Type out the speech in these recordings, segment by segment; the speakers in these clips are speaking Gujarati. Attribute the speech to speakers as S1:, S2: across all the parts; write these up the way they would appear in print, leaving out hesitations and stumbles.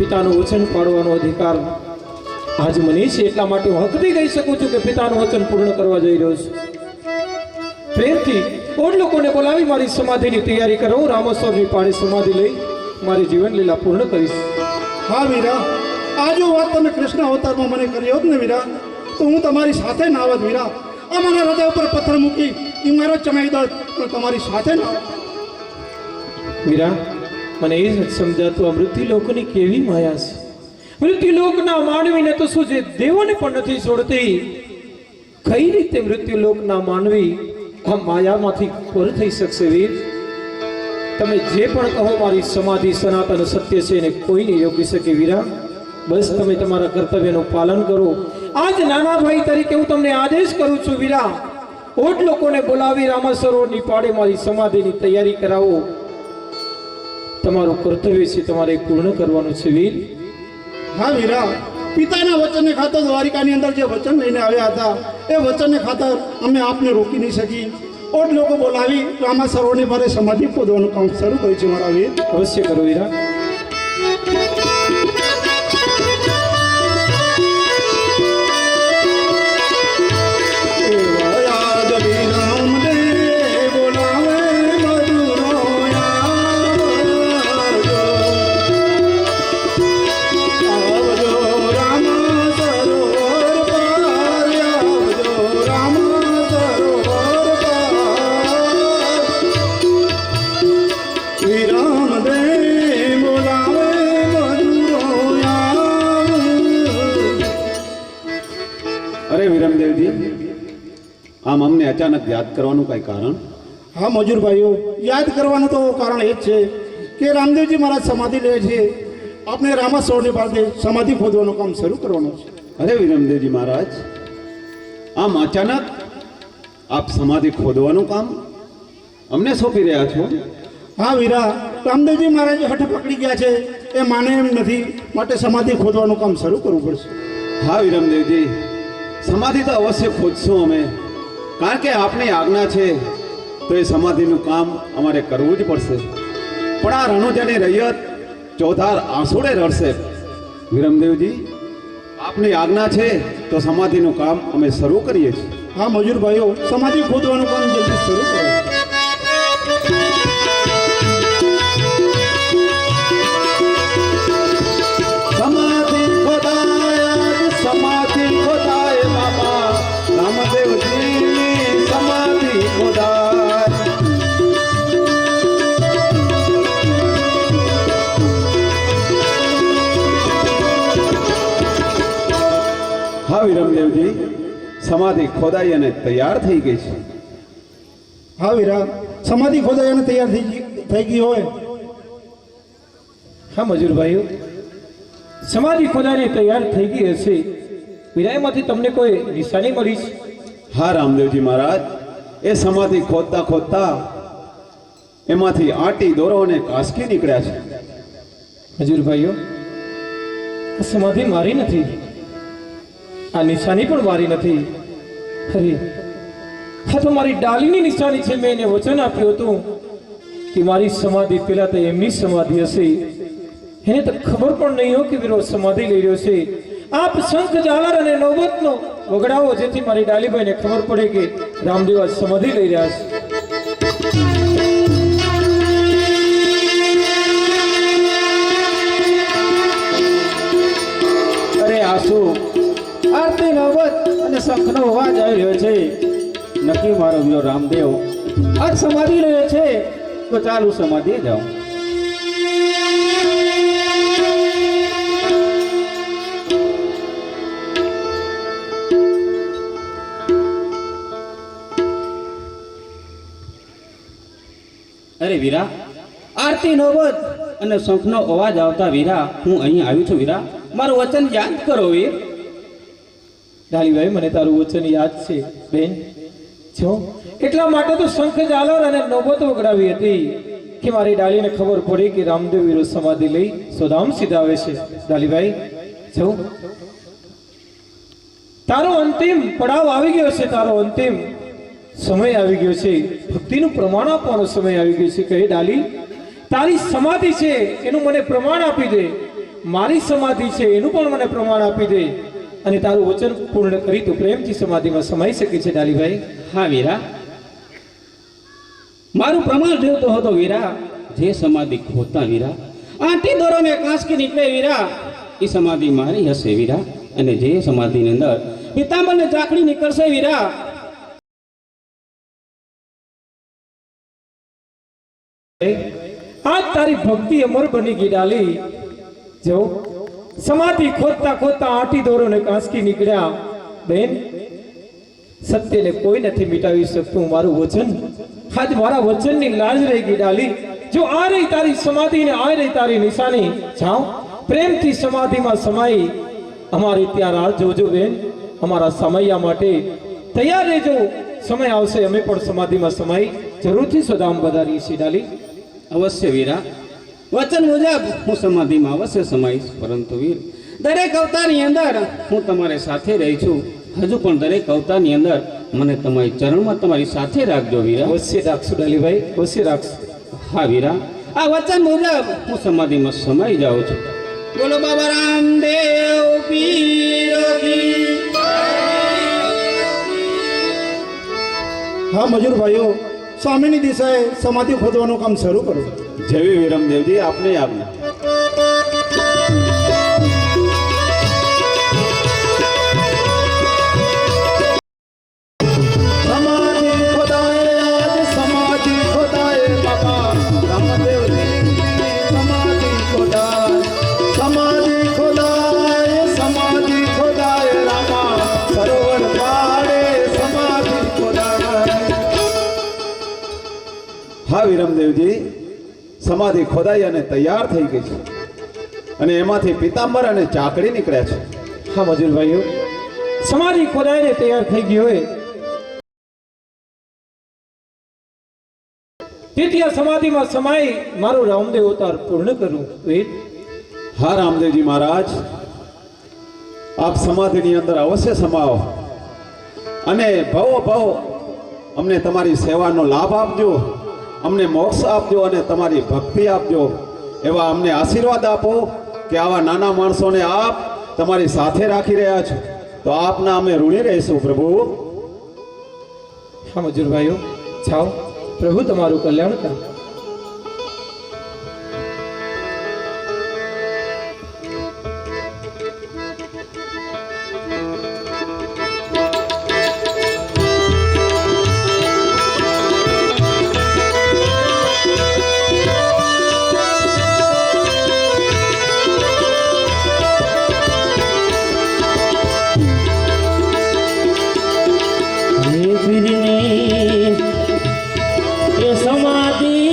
S1: પિતાનું વચન પાડવાનો અધિકાર આજ મને છે, એટલા માટે હું હકથી કહી શકું છું કે પિતાનું વચન પૂર્ણ કરવા જઈ રહ્યો છું. પ્રેમથી ઓડ લોકોને બોલાવી મારી સમાધિની તૈયારી કરો. હું રામેશ્વરની પાડે સમાધિ લઈ મારી જીવન લીલા પૂર્ણ કરીશ.
S2: હા વીરા, આ જો વાત તમે કૃષ્ણ અવતારમાં મને કરી હોત ને વીરા, તો હું તમારી સાથે ના આવત વીરા. આ મારા હૃદય ઉપર પથ્થર મૂકી એ મારો ચમાઈ દો પણ તમારી સાથે ના આવત.
S1: વીરા, મને એ જ સમજાતું આ મૃત્યુલોકની કેવી માયા છે. મૃત્યુલોકના માનવીને તો શું છે, દેવોને પણ નથી છોડતી. કઈ રીતે મૃત્યુલોકના માનવી આ માયામાંથી પર થઈ શકશે? વીર, તમે જે પણ કહો મારી સમાધિ સનાતન સત્ય છે ને કોઈ નહીં રોકી શકે. વીરા, બસ તમે તમારા કર્તવ્યનું પાલન કરો. આજ નાના ભાઈ તરીકે હું તમને આદેશ કરું છું. વીરા, ઓટ લોકોને બોલાવી રામેશ્વરની પાડે મારી સમાધિની તૈયારી કરાવો. તમારું કર્તવ્ય છે, તમારે પૂર્ણ કરવાનું છે. વીર,
S2: હા વીરા, પિતાના વચનને ખાતર દ્વારિકાની અંદર જે વચન લઈને આવ્યા હતા એ વચનને ખાતર અમે આપને રોકી નહીં શકી. ઓટ લોકો બોલાવી રામા સરોવરની મારે સમાધિ ખોદવાનું કામ શરૂ કર્યું છે મારા વીર.
S1: અવશ્ય કરો વીરા.
S3: આમ અમને અચાનક યાદ કરવાનું કઈ કારણ?
S2: હા મજૂર ભાઈઓ, યાદ કરવાનું તો કારણ એ જ છે કે રામદેવજી મહારાજ સમાધિ લે છે. આપણે રામા સરોવરની પાસે સમાધિ ખોદવાનું કામ શરૂ કરવાનું છે.
S3: અરે વિરમદેવજી મહારાજ, આમ અચાનક આપ સમાધિ ખોદવાનું કામ અમને સોંપી રહ્યા છો?
S2: હા વીરા, રામદેવજી મહારાજ હઠ પકડી ગયા છે, એ માને એમ નથી, માટે સમાધિ ખોદવાનું કામ શરૂ કરવું પડશે.
S3: હા વિરમદેવજી, સમાધિ તો અવશ્ય ખોદશું અમે, કારણ કે આપની આજ્ઞા છે તો એ સમાધિનું કામ અમારે કરવું જ પડશે. પણ આ રણુજાની રૈયત ચોધાર આંસુડે રડશે. વિરમદેવજી, આપની આજ્ઞા છે તો સમાધિનું કામ અમે શરૂ કરીએ છીએ.
S2: હા મજૂર ભાઈઓ, સમાધિ ખોદવાનું કામ જલ્દી શરૂ કરો.
S3: સમાધિ ખોદાય, સમાધિ ખોદાય બાબા રામદેવજીની સમાધિ ખોદાય. હા વિરમદેવજી, સમાધિ ખોદાઈ અને તૈયાર થઈ ગઈ છે.
S2: હા વીરા, સમાધિ ખોદાઈ અને તૈયાર થઈ ગઈ હોય.
S1: હા મજૂર ભાઈઓ, સમાધિ ખોદાની તૈયાર થઈ ગઈ હશે. વિરાયમાંથી તમને કોઈ નિશાની મળી છે?
S3: હા રામદેવજી મહારાજ, એ સમાધિ ખોદતા ખોદતા એમાંથી આટી દોરો અને કાસકી નીકળ્યા છે.
S1: મજૂર ભાઈઓ, આ સમાધિ મારી નથી, આ નિશાની પણ મારી નથી. અરે, આ તો મારી ડાલીની નિશાની છે. મેં એને વચન આપ્યું હતું કે મારી સમાધિ પેલા તો એમની સમાધિ હશે. એને તો ખબર પણ નહીં હો કે વીરો સમાધિ લઈ રહ્યો છે. આપ શંખ ઝાલર અને નોબતનો વગડાવો, જેથી મારી ડાલીભાઈને ખબર પડે કે રામદેવ આજ સમાધિ લઈ રહ્યા છે. અરે આસુ, આરતી નોબત અને શંખનો અવાજ આવી રહ્યો છે. નક્કી મારો વીરો રામદેવ આજ સમાધિ લઈ છે, તો ચાલુ સમાધિ જાઓ.
S4: અરે વીરા, આરતી નોબત અને શંખનો અવાજ આવતા વીરા હું અહીં આવી છું. વીરા, મારું વચન યાદ કરો વીર.
S1: ડાલીભાઈ, મને તારું વચન યાદ છે બેન. જો એટલા માટે તો શંખ ઝાલર અને નોબત વગડાવી હતી કે મારી ડાલીને ખબર પડી કે રામદેવ વીરો સમાધિ લઈ સોદામ સીધાવે છે. ડાલીભાઈ, જો તારો અંતિમ પડાવ આવી ગયો છે, તારો અંતિમ સમય આવી ગયો છે. ભક્તિનું પ્રમાણ આપવાનો સમય આવી ગયો છે. કહે ડાલી, તારી સમાધિ છે એનું મને પ્રમાણ આપી દે. મારી સમાધિ છે એનું પણ મને પ્રમાણ આપી દે અને તારું વચન પૂર્ણ કરી તું પ્રેમથી સમાધિમાં સમાઈ શકે છે ડાલીભાઈ.
S4: હા વીરા, મારું પ્રમાણ જોતો હતો વીરા. જે સમાધિ ખોતા વીરા, આંટી દોરો ને કાંસકી નીકળે વીરા, એ સમાધિ મારી હશે વીરા. અને જે સમાધિની અંદર પિતાંબર ને ચાકડી નીકળશે વીરા,
S1: આજ તારી ભક્તિ અમર બની ગઈ ડાલી. જો સમાધિ ખોદતા ખોદતા આંટી દોરો ને કાંસકી નીકળ્યા. બેન, સત્યને કોઈ નથી મિટાવી શકતું. મારું વચન, આજ મારા વચનની લાજ રહી ગઈ ડાલી. જો આ રહી તારી સમાધિ ને આ રહી તારી નિશાની. જાઓ પ્રેમથી સમાધિમાં સમાઈ અમારી ત્યાં રાહ જોજો બેન. અમારા સમયા માટે તૈયાર રહેજો. સમય આવશે અમે પણ સમાધિમાં સમાઈ જરૂરથી સદામ વધારીએ છીએ ડાલી.
S4: અવશ્ય વીરા, વચન મુજબ હું સમાધિમાં અવશ્ય સમાઈશ. પરંતુ વીર, દરેક અવતારની અંદર હું તમારી સાથે રહી છું. હજુ પણ દરેક અવતારની અંદર મને તમારી ચરણમાં તમારી સાથે રાખજો વીરા.
S1: અવશ્ય રાખશું ડાલીભાઈ, અવશ્ય રાખશું.
S4: હા વીરા, આ વચન મુજબ હું સમાધિમાં સમાઈ જાઉં છું. બોલો બાબા રામદેવ પીર કી.
S2: હા મજૂર ભાઈઓ, સામેની દિશાએ સમાધિ ખોદવાનું કામ શરૂ કરો.
S3: જેવી વિરમદેવજી આપની આજ્ઞા. સમાધિ ખોદાય, આજ સમાધિ ખોદાય બાબા રામદેવજી. સમાધિ ખોદાય, સમાધિ ખોદાય, સમાધિ ખોદાય રામા સરોવર પાડે સમાધિ ખોદાય. હા વિરમદેવજી, સમાધિ ખોદાઈ અને તૈયાર થઈ ગઈ છે અને એમાંથી પિતાંબર અને ચાકડી નીકળ્યા છે.
S1: હા મજૂરભાઈઓ, સમાધિ ખોદાઈને તૈયાર થઈ ગઈ હોય તેથી આ સમાધિમાં સમાઈ મારો રામદેવ અવતાર પૂર્ણ કરું. વેદ
S3: હા રામદેવજી મહારાજ, આપ સમાધિની અંદર અવશ્ય સમાવો અને ભવો ભવ અમને તમારી સેવાનો લાભ આપજો, અમને મોક્ષ આપજો અને તમારી ભક્તિ આપજો. એવા અમને આશીર્વાદ આપો કે આવા નાના માણસોને આપ તમારી સાથે રાખી રહ્યા છો, તો આપના અમે ઋણી રહીશું પ્રભુ.
S1: હા મજૂરભાઈઓ, જાઓ, પ્રભુ તમારું કલ્યાણ કરે.
S5: સમાધિ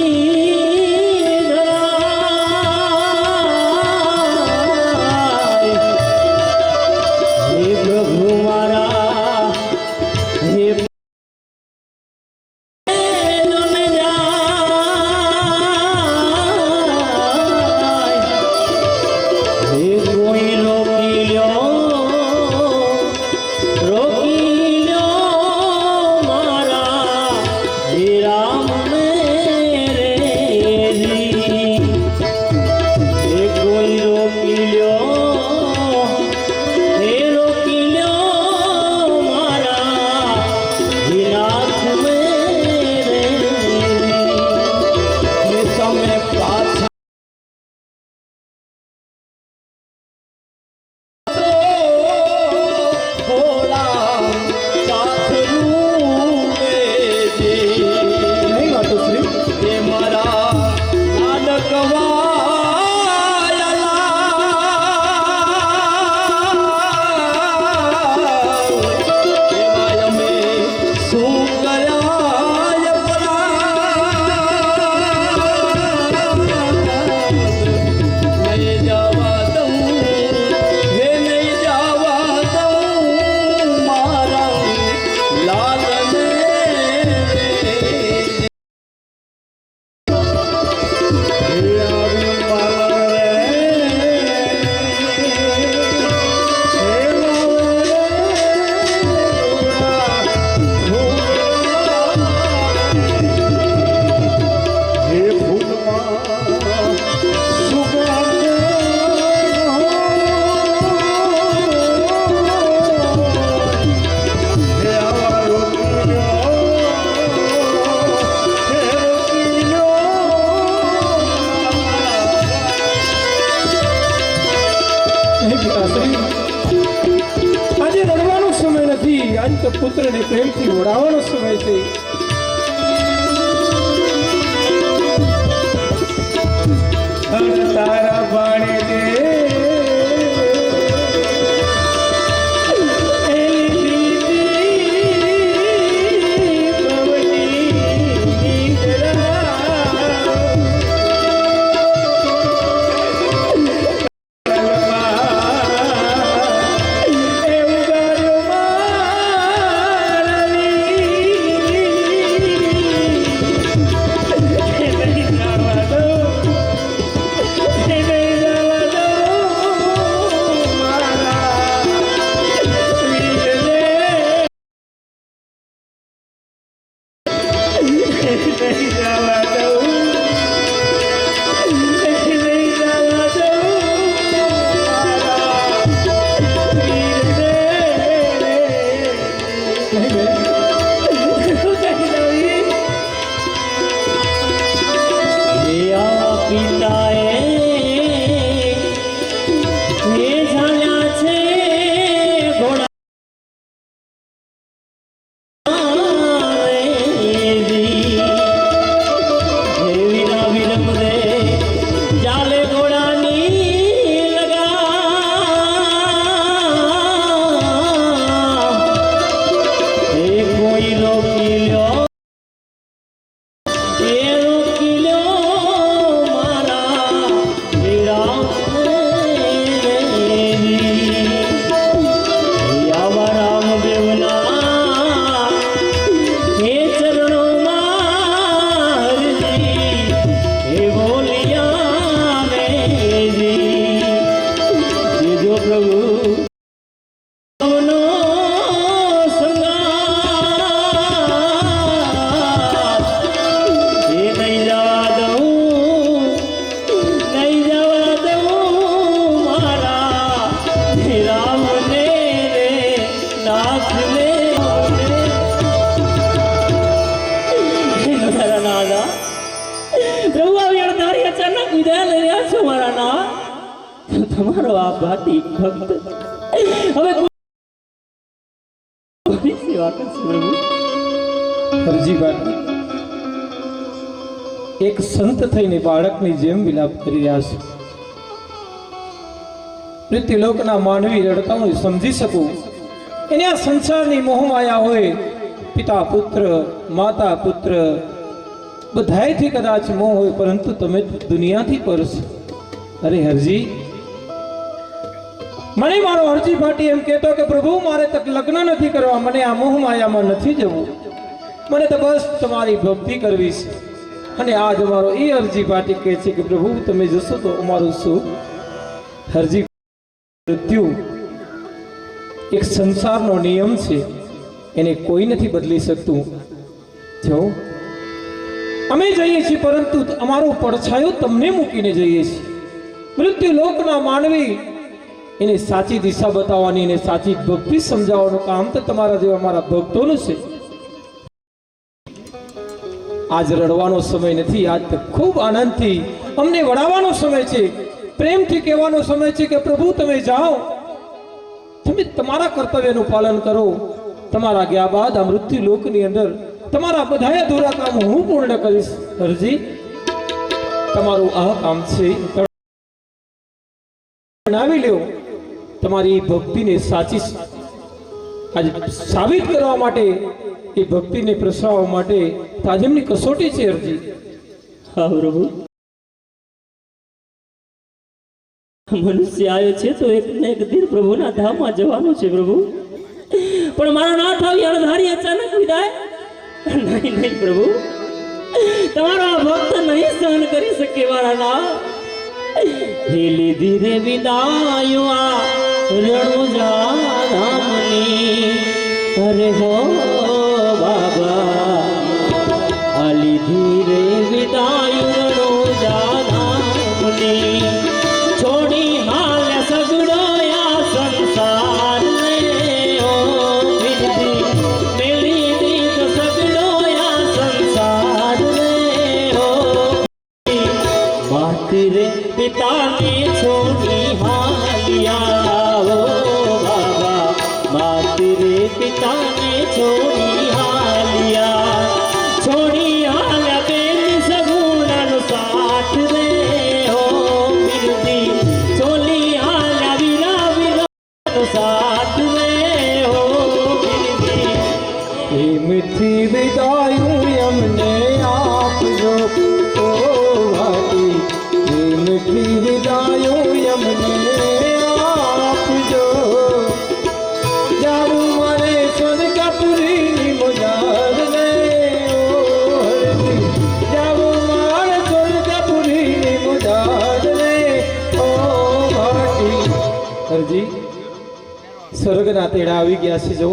S1: કારણ કે પુત્રને પ્રેમથી વડાવવાનો સમય છે. તારા પાણી દે
S5: તમારો આ ભાટી ભક્ત હવે કોની સેવા કરશે પ્રભુ?
S1: હરજી બાટી એક સંત થઈને બાળકની જેમ વિલાપ કરી રહ્યા છે. મૃત્યુલોકના માનવી રડતા હું સમજી શકું. એને આ સંસારની મોહમાયા હોય, પિતા પુત્ર માતા પુત્ર બધાયથી કદાચ મોહ હોય, પરંતુ તમે દુનિયાથી પર છો. અરે હરજી, મને મારો હરજી ભાટી એમ કહેતો કે પ્રભુ મારે તક લગ્ન નથી કરવા, મને આ મોહ માયામાં નથી જવું, મને તો બસ તમારી ભક્તિ કરવી છે. અને આજ અમારો એ હરજી ભાટી કહે છે કે પ્રભુ તમે જશો તો અમારું શું? હરજી મૃત્યુ એક સંસારનો નિયમ છે, એને કોઈ નથી બદલી શકતું. જો અમે જઈએ છીએ, પરંતુ અમારો પડછાયો તમને મૂકીને જઈએ છીએ. મૃત્યુ લોકના માનવી એને સાચી દિશા બતાવવાની, એને સાચી ભક્તિ સમજાવવાનું કામ તો તમારા જેવા અમારા ભક્તોનું છે. આજ રડવાનો સમય નથી, આજ તો ખૂબ આનંદથી અમને વડાવવાનો સમય છે, પ્રેમથી કહેવાનો સમય છે કે પ્રભુ તમે જાઓ, તમે તમારા કર્તવ્યનું પાલન કરો. તમારા ગયા બાદ આ મૃત્યુ લોકની અંદર તમારા બધા અધૂરા કામ હું પૂર્ણ કરીશ. હરજી, તમારું આ કામ છે, બનાવી લ્યો. તમારી ભક્તિને સાચી આજે સાબિત કરવા માટે, એ ભક્તિને પ્રસરાવવા માટે તાજમની કસોટી છે. હરજી,
S5: હા પ્રભુ, મનુષ્ય આવ્યો છે તો એક ને એક દિન પ્રભુના ધામમાં જવાનું છે પ્રભુ. પણ મારો નાથ આવી અણધારી અચાનક વિદાય? નહીં નહીં પ્રભુ, તમારો આ ભક્ત નહીં સહન કરી શકે મારા નાથ. હેલી ધીરે વિદાયો આ રણુજા ધામની. અરે હો બાબા, આલી ધીરે વિદાયો રણુજા ધામની. છોડી હાલ સગડો આ સંસાર ને ઓ વિધિ મેલી દીધ સગડો આ સંસાર ને ઓ માતરે પિતાને છોડી હાલિયા ઓ બાબા, માતરે પિતાને છોડી હાલ્યા બેન સગુણાનો સાથ રે હો બિરદી છોડી હાલ્યા વીરા વીરાનો સાથ રે હો બિરદી
S1: પ્રેમથી વિદાયું અમને આપજો ઓ ભાઈ પ્રેમથી વિદાયું અમને આપજો જાવું મારે સ્વર્ગપુરીની મુજાર રે ઓ હરજી જાવું મારે સ્વર્ગપુરીની મુજાર રે ઓ ભાઈ હરજી સ્વર્ગના તેડા આવી ગયા છે જો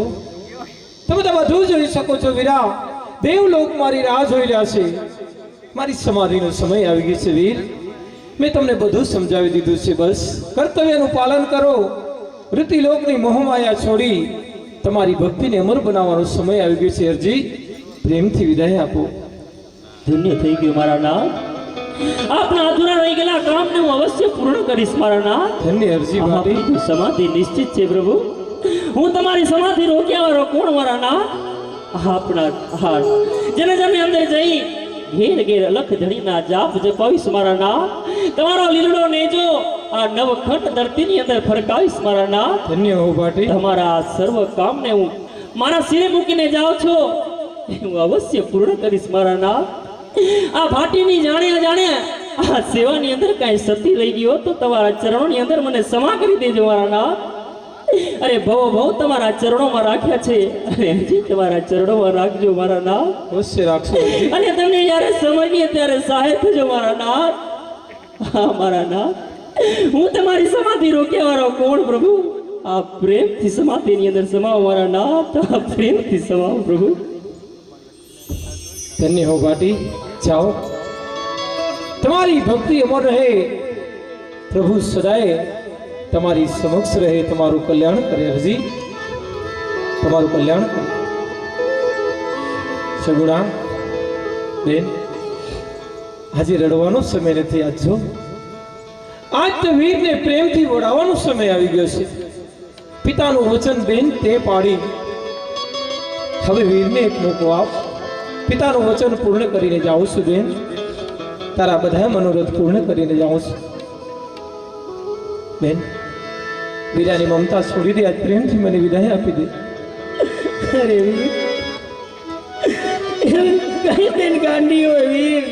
S1: તમે તો બધું જોઈ શકો છો વીરા દેવલોક મારી રાહ જોઈ રહ્યા છે મારી સમાધિનો સમય આવી ગયો છે વીર મેં તમને બધું સમજાવી દીધું છે બસ કર્તવ્યનું પાલન કરો વૃત્તિલોકની મોહમાયા છોડી તમારી ભક્તિને અમર બનાવવાનો સમય આવી ગયો છે અરજી પ્રેમથી વિદાય આપો
S5: ધન્ય થઈ ગયું મારા નાથ આપના અધૂરા રહી ગયેલા કામને હું અવશ્ય પૂર્ણ કરીશ મારા નાથ
S1: ધન્ય અરજી મારી
S5: આપની સમાધિ નિશ્ચિત છે પ્રભુ હું તમારી સમાધિ રોક્યા વાળો કોણ મારા નાથ આપના હાથ જેને જેને અંદર જઈ ઘેર ઘેર અલખ ધણીના જાપ જપાવીશ મારા નાથ તમારો લીલડો નેજો આ નવખંડ ધરતીની અંદર ફરકાવીશ મારા નાથ
S1: ધન્ય હો ભાટી
S5: તમારા આ સર્વ કામને હું મારા શિરે મૂકીને જાઉં છો હું અવશ્ય પૂર્ણ કરીશ મારા નાથ આ ભાટીની જાણે આ સેવાની અંદર કાંઈ સતી રહી ગયો તો તમારા ચરણોની અંદર મને સમા કરી દેજો મારા નાથ અરે ભવ તમારા ચરણોમાં રાખ્યા છે અરે હજી તમારા ચરણોમાં રાખજો મારા નાથ
S1: અવશ્ય રાખશો અરજી.
S5: અને તમને જ્યારે સમજીએ ત્યારે સહાય થજો મારા નાથ હા મારા નાથ હું તમારી સમાધિ રોક્યા વાળો કોણ પ્રભુ આ પ્રેમથી સમાધિની અંદર સમાવો મારા નાથ આ પ્રેમથી સમાવો પ્રભુ
S1: ધન્ય હો ભાટી જાઓ તમારી ભક્તિ અમર રહે પ્રભુ સદાય તમારી સમક્ષ રહે તમારું કલ્યાણ કરે હરજી તમારું કલ્યાણ કરે સગુણા બેન આજે રડવાનો સમય નથી આજ જો આજ તો વીરને પ્રેમથી વડાવવાનો સમય આવી ગયો છે પિતાનું વચન બેન તે પાડી હવે વીરને એક મોકો આપ પિતાનું વચન પૂર્ણ કરીને જાઉં છું બેન તારા બધા મનોરથ પૂર્ણ કરીને જાઉં છું બેન વીરાની મમતા છોડી દે આજ પ્રેમથી મને વિદાય આપી દે
S5: અરે વીર કઈ બેન ગાંડી હોય વીર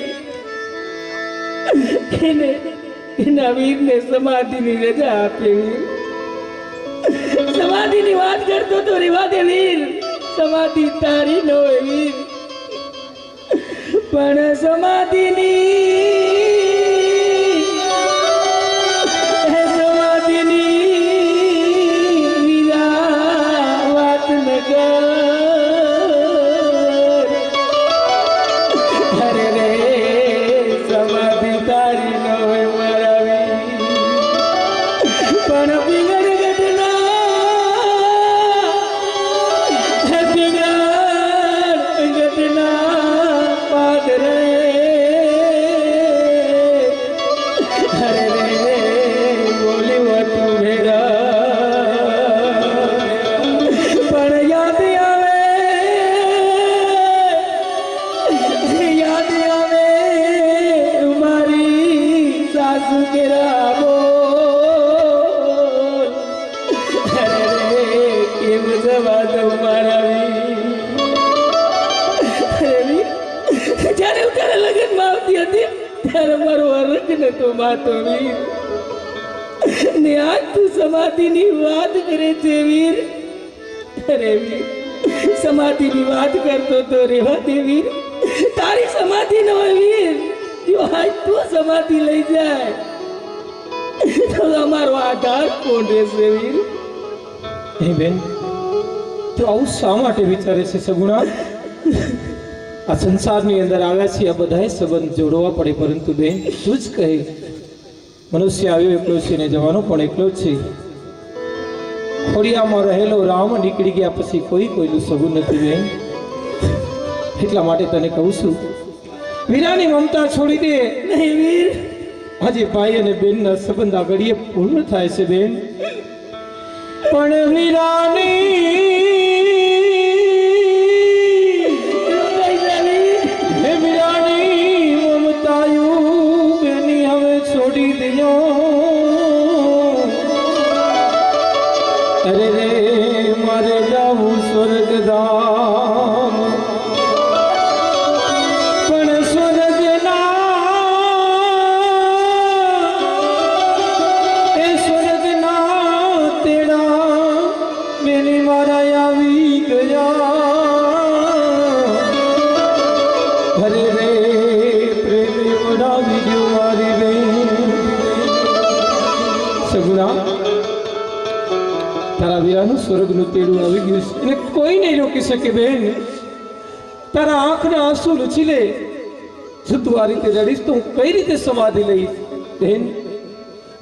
S5: એના વીરને સમાધિની રજા આપી વીર સમાધિની વાત કરતો તો રેવા દે વીર સમાધિ તારી ન હોય વીર પણ સમાધિની વીરા વાત ન કર અરે રે સમાધિ તારી ન હોય મારા વીર પણ બિગડ ઘટના પાદરે અરે રે બોલી વટું ભેરા પણ યાદ આવે મારી સાસુ કેરા બોલ અરે રે કેમ જવા દઉં મારા જ્યારે હું તારા લગ્નમાં આવતી હતી ત્યારે મારો અરજ નતો માતો વીર ને આજ તું સમાધિની વાત કરે છે વીર અરે વીર સમાધિની વાત કરતો તો રેવા દે વીર તારી સમાધિ ન હોય વીર જો આજ તું સમાધિ લઈ જાય તો અમારો આધાર કોણ રહેશે વીર
S1: એ બેન તો આવું શા માટે વિચારે છે સગુણા આ સંસારની અંદર આવ્યા છે આ બધાએ સંબંધ જોડવા પડે પરંતુ બેન તું જ કહે મનુષ્ય આવ્યો એકલો છે ને જવાનો પણ એકલો જ છે ખોડિયામાં રહેલો રામ નીકળી ગયા પછી કોઈનું સગું નથી બેન એટલા માટે તને કહું છું વીરાની મમતા છોડી દે
S5: નહીં વીર
S1: આજે ભાઈ અને બેનના સંબંધ આ ઘડીએ પૂર્ણ થાય છે બેન પણ વીરાની અરે રે મારે જાવું સ્વર્ગધામ, પણ સ્વર્ગના એ સ્વર્ગના તેડા બેની મારા આવી ગયા. અરે રે પ્રેમે વડાવી ગયો મારી બેન. સગુણા, તારા વીરાનું સ્વર્ગનું તેડું આવી ગયું છે અને કોઈ નહીં રોકી શકે બેન. તારા આંખના આંસુ લૂછી લે. જો તું આ રીતે રડીશ તો હું કઈ રીતે સમાધિ લઈશ બેન?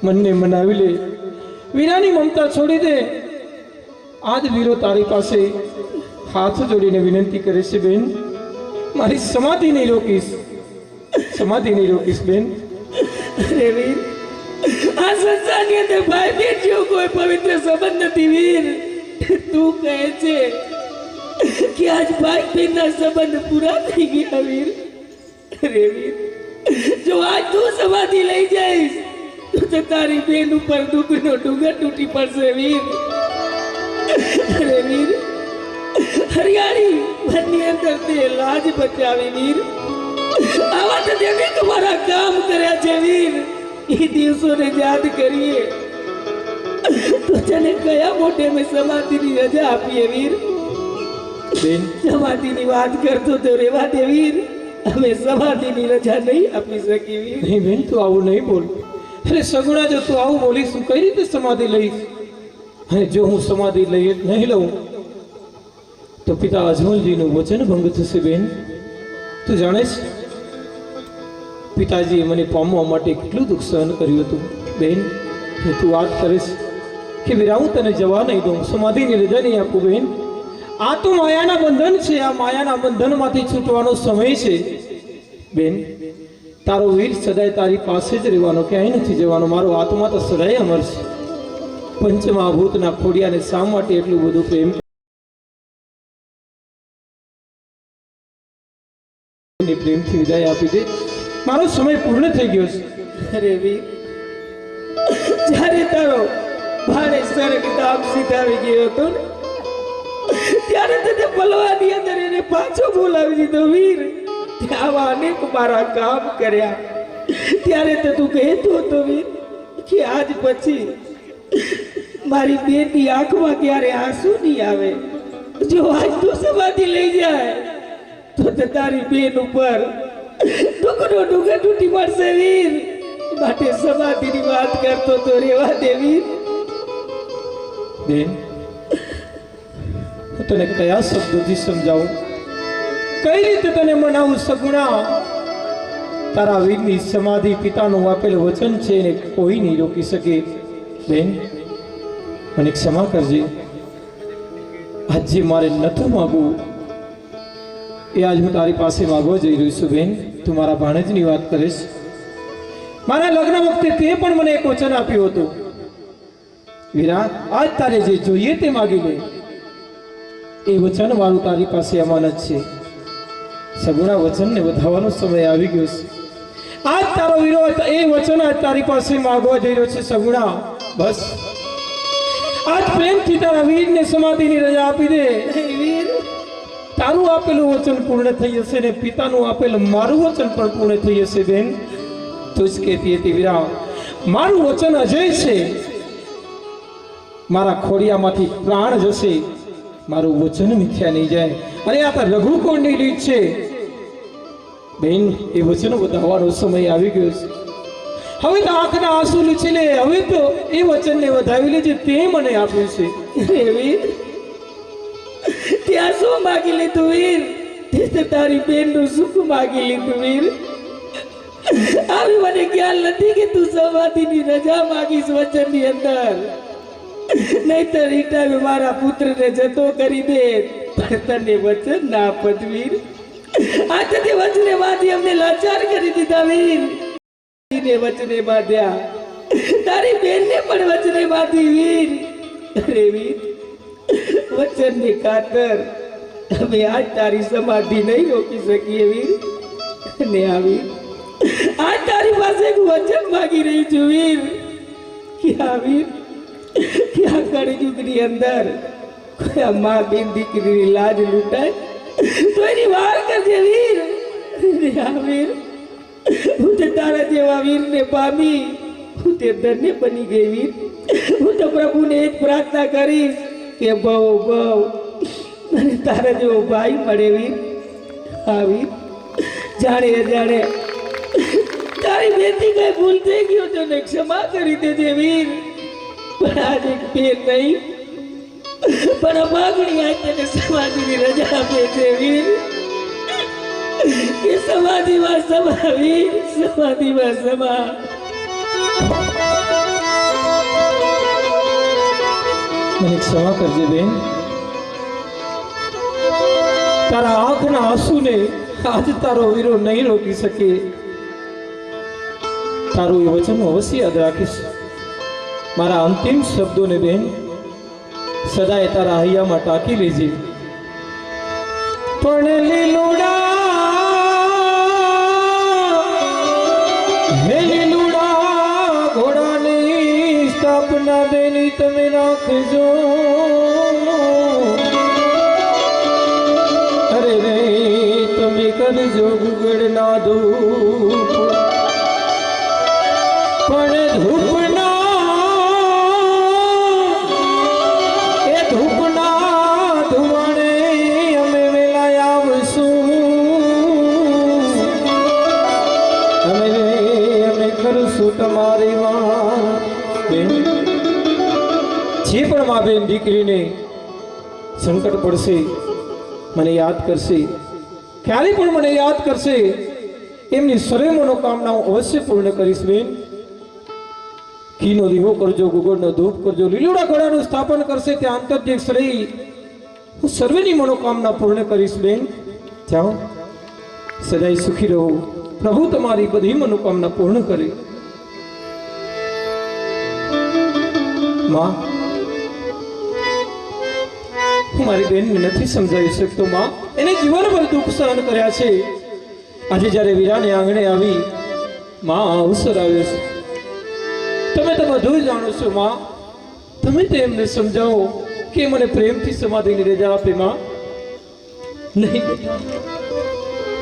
S1: મનને મનાવી લે. વીરાની મમતા છોડી દે. આજ વીરો તારી પાસે હાથ જોડીને વિનંતી કરે છે બેન, મારી સમાધિ નહીં રોકીશ, સમાધિ નહીં રોકીશ બેન.
S5: અરે વીર, આ સંસારની અંદર ભાઈ બેન જેવો કોઈ પવિત્ર સંબંધ નથી વીર. તું કહે છે કે આજ ભાઈ બેનના સંબંધ પૂરા થઈ ગયા વીર. અરે વીર, જો આજ તું સમાધિ લઈ જઈશ તો તારી બેન ઉપર દુઃખનો ડુંગર તૂટી પડશે વીર. અરે વીર, હરિયાળી મનની અંદર તે લાજ બચાવી વીર. આવા તો દેવી તમારા કામ કર્યા છે વીર. એ દિવસોને યાદ કરીએ તો તને કયા મોટે મેં સમાધિની રજા આપીએ વીર.
S1: બેન,
S5: સમાધિની વાત કરતો તો રેવા દે વીર. અમે સમાધિની રજા નહીં આપી શકી વીર.
S1: નહીં બેન, તું આવું નહીં બોલ. અરે સગુણા, જો તું આવું બોલીશ હું કઈ રીતે સમાધિ લઈશ? અને જો હું સમાધિ લઈ નહીં લઉં તો પિતા અજમલજીનું વચન ભંગ થશે બેન. તું જાણીશ પિતાજીએ મને પામવા માટે કેટલું દુઃખ સહન કર્યું હતું બેન. કે તું વાત કરીશ કે વીરા હું તને જવા નહીં દઉં, સમાધિની રજા નહીં આપું બેન. આ તો માયાના બંધન છે. આ માયાના બંધનમાંથી છૂટવાનો સમય છે બેન. તારો વીર સદાય તારી પાસે જ રહેવાનો, ક્યાંય નથી જવાનો. મારો આત્મા તો સદાય અમર છે. પંચમહાભૂતના ખોડિયાને શા માટે એટલું બધું પ્રેમ પ્રેમથી વિદાય આપી દે. મારો સમય પૂર્ણ થઈ ગયો છે.
S5: અરે વીર, જ્યારે તારો ભાણે સ્વર્ગ ધામ સીધાવી ગયો હતો ને ત્યારે તને પલવાની અંદર એને પાછો બોલાવી દીધો વીર. આવા અનેક મારા કામ કર્યા. ત્યારે તો તું કહેતો હતો વીર કે આજ પછી મારી બેનની આંખમાં ક્યારે આંસુ નહીં આવે. જો આજ તું સમાધિ લઈ જાય તો તારી બેન ઉપર દુઃખનો ડુંગર તૂટી પડશે વીર. માટે સમાધિની વાત કરતો તો રેવા દે વીર.
S1: બેન, હું તને કયા શબ્દોથી સમજાવું, કઈ રીતે તને મનાવું સગુણા? તારા વીરની સમાધિ પિતાનું આપેલું વચન છે એને કોઈ નહીં રોકી શકે બેન. મને ક્ષમા કરજે. આજે મારે નથી માગવું એ આજ હું તારી પાસે માગવા જઈ રહ્યો છું બેન. તું મારા ભાણેજની વાત કરીશ. મારા લગ્ન વખતે તે પણ મને એક વચન આપ્યું હતું, વીરા આજ તારે જે જોઈએ તે માગી લે. એ વચન મારું તારી પાસે અમાનત છે. સગુણા, વચનને વધાવવાનો સમય આવી ગયો છે. આજ તારો વીરો એ વચન આજ તારી પાસે માગવા જઈ રહ્યો છે સગુણા. બસ આજ પ્રેમથી તારા વીરને સમાધિની રજા આપી દે.
S5: વીર,
S1: તારું આપેલું વચન પૂર્ણ થઈ જશે ને પિતાનું આપેલું મારું વચન પણ પૂર્ણ થઈ જશે બેન. તું જ કહેતી હતી વીરા, મારું વચન અજય છે. મારા ખોડિયામાંથી પ્રાણ જશે, મારું વચન મિથ્યા નહીં જાય. અને આ તો રઘુકોણની રીત છે બેન. એ વચન વધાવવાનો સમય આવી ગયો છે. હવે તો આંખના આંસુ લૂછી લે. હવે તો એ વચનને વધાવી લેજે તે મને આપ્યું છે.
S5: અરે વીર, ત્યાં શું માગી લીધું વીર? તે તો તારી બેનનું સુખ માગી લીધું વીર. આવી મને ખ્યાલ નથી કે તું સમાધિની રજા માગીશ વચનની અંદર. નહીતર રીટાવે મારા પુત્રને જતો કરી દે. પણ તને વચન ના આપત વીર. આ તે વચને બાંધી અમને લાચાર કરી દીધા વીર. વચને બાંધ્યા, તારી બેનને પણ વચને બાંધી વીર. અરે વીર, વચનની ખાતર અમે આજ તારી સમાધિ નહીં રોકી શકીએ વીર. ને આ વીર, આજ તારી પાસે એક વચન માગી રહી છું વીર. કે આ વીર,
S4: કે આ કળિયુગની અંદર કોઈ આ મા બેન દીકરીની લાજ લૂંટાય તો એની વાર કરજે વીર. હા વીર, હું તો તારા જેવા વીરને પામી હું તે ધન્ય બની ગઈ વીર. હું તો પ્રભુને જ પ્રાર્થના કરીશ કે બહુ મને તારા જેવો ભાઈ મળે વીર. હા વીર, જાણે અજાણે તારી બેટી કઈ ભૂલ થઈ ગયો તો ને ક્ષમા કરી દેજે વીર. પણ આજે ફેર નહીં, પણ માગણી આ તને સમાધિની રજા આપે છે વીર. કે સમાધિમાં સમા વીર, સમાધિમાં સમા.
S1: મને ક્ષમા કરજે બેન. તારા આંખના આંસુને આજ તારો વીરો નહીં રોકી શકે. તારું એ વચન અવશ્ય યાદ રાખીશ. મારા અંતિમ શબ્દોને બેન સદાય તારા હૈયામાં ટાંકી લેજે. પણ લીલુડા હે લીલુડા ઘોડાની સ્થાપના બેની તમે રાખજો. અરે રે તમે કરજો ગુગળના ધૂપ, પણ ધૂપના એ ધૂપના ધુમાડે અમે વેલા આવશું. અમે કરશું તમારી વાત બેન. જે પણ મા બેન દીકરીને સંકટ પડશે મને યાદ કરશે, ક્યારે પણ મને યાદ કરશે, એમની સર્વે મનોકામનાઓ અવશ્ય પૂર્ણ કરીશ બેન. ઘીનો દીવો કરજો, ગુગળનો ધૂપ કરજો, લીલુડા ઘોડાનું સ્થાપન કરશે ત્યાં આંતરજેક શ્રી હું સર્વેની મનોકામના પૂર્ણ કરીશ બેન. જાઓ, સદાય સુખી રહો. પ્રભુ તમારી બધી મનોકામના પૂર્ણ કરે. માં, હું મારી બેનને નથી સમજાવી શકતો માં. એને જીવનભર દુઃખ સહન કર્યા છે. આજે જ્યારે વીરાને આંગણે આવી માં અવસર આવ્યો છે. તમે તો બધું જાણો છો માં. તમે તો એમને સમજાવો કે મને પ્રેમથી સમાધિની રજા આપે માં.
S5: નહીં બેટા,